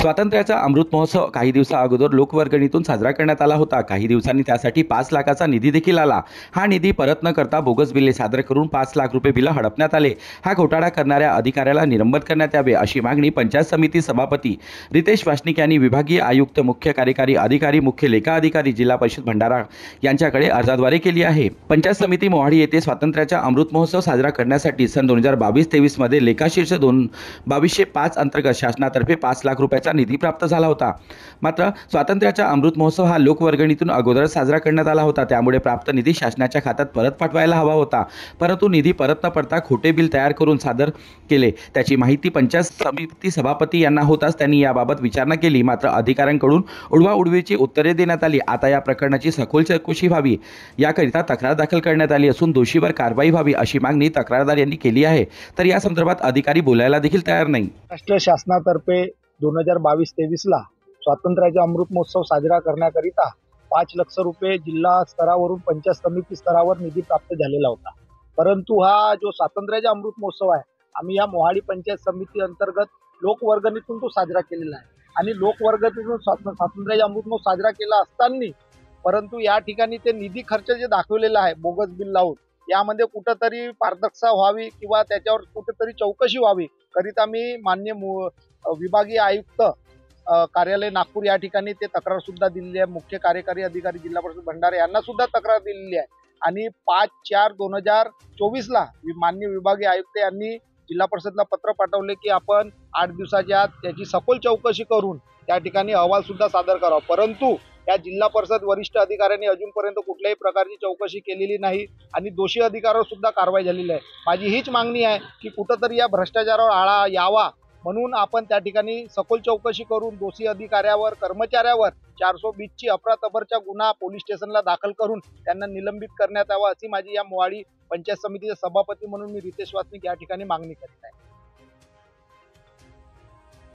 स्वातंत्र्याचा अमृत महोत्सव काही दिवसा अगोदर लोकवर्गणीतून साजरा करण्यात आला होता। काही दिवसांनी त्यासाठी 5 लाखाचा निधी देखील आला। हा निधी परत न करता बोगस बिले सादर करून 5 लाख रुपये बिल हडपण्यात आले। हा घोटाळा करणाऱ्या अधिकाऱ्याला निलंबित करण्यात यावे अशी मागणी पंचायत समिती सभापती रितेश वासनिक यांनी विभागीय आयुक्त, मुख्य कार्यकारी अधिकारी, मुख्य लेखा अधिकारी, जिल्हा परिषद भंडारा यांच्याकडे अर्जाद्वारे केली आहे। पंचायत समिती मोहाडी येथे स्वातंत्र्याचा अमृत महोत्सव साजरा करण्यासाठी सन 2022-23 मध्ये लेखाशीर्ष 2205 अंतर्गत शासनातर्फे 5 लाख रुपयाचा निधी प्राप्त झाला होता। मात्र स्वातंत्र्याचा अमृत महोत्सव हा लोकवर्गणीतून अगोदरच साजरा करण्यात आला होता, त्यामुळे प्राप्त निधी शासनाच्या खात्यात परत पाठवायला हवा होता, परंतु निधी परत न पडता खोटे बिल तयार करून सादर केले। त्याची माहिती पंचायत समिती सभापती यांना होताच त्यांनी याबाबत विचारणा केली, मात्र अधिकाऱ्यांकडून उडवाउडवीची उत्तरे देण्यात आली। आता या प्रकरणाची सखोल चौकशी व्हावी याकरिता तक्रार दाखल करण्यात आली असून दोषीवर कारवाई व्हावी अशी मागणी तक्रारदार यांनी केली आहे। तर या संदर्भात अधिकारी बोलायला देखील तयार नाही। राष्ट्रीय शासनातर्फे 2022-23 ला स्वातंत्र्याचा अमृत महोत्सव साजरा करण्याकरिता 5 लाख रुपये जिल्हा स्तरावरून पंचायत समिती स्तरावर निधी प्राप्त झालेला होता। परंतु हा जो स्वातंत्र्याचा अमृत महोत्सव आहे, आम्ही या मोहाडी पंचायत समिती अंतर्गत लोकवर्गणीतून तो साजरा केलेला आहे आणि लोकवर्गणीतून स्वातंत्र्याचा अमृत महोत्सव साजरा केला असताना परंतु या ठिकाणी ते निधी खर्च जे दाखवलेला आहे बोगस बिल लावून, यामध्ये कुठंतरी पारदर्शकता व्हावी किंवा त्याच्यावर कुठेतरी चौकशी व्हावी करिता मी माननीय विभागीय आयुक्त कार्यालय नागपूर या ठिकाणी ते तक्रार सुद्धा दिलेली आहे। मुख्य कार्यकारी अधिकारी जिल्हा परिषद भंडारा यांना सुद्धा तक्रार दिलेली आहे आणि 5/4/2024 ला माननीय विभागीय आयुक्त यांनी जिल्हा परिषदला पत्र पाठवले की आपण 8 दिवसाच्या आत त्याची सखोल चौकशी करून त्या ठिकाणी अहवाल सुद्धा सादर करावा। परंतु या जिल्हा परिषद वरिष्ठ अधिकाऱ्यांनी अजूनपर्यंत कुठल्याही प्रकारची चौकशी केलेली नाही आणि दोषी अधिकाऱ्यावर सुद्धा कारवाई झालेली आहे। माझी हीच मागणी आहे की कुठंतरी या भ्रष्टाचारावर आळा यावा, म्हणून आपण त्या ठिकाणी सखोल चौकशी करून दोषी अधिकाऱ्यावर, कर्मचाऱ्यावर 420 ची अफरातफरचा गुन्हा पोलीस स्टेशनला दाखल करून त्यांना निलंबित करण्यात यावा अशी माझी या मोहाडी पंचायत समितीचे सभापती म्हणून मी रितेश वासनिक या ठिकाणी मागणी करते।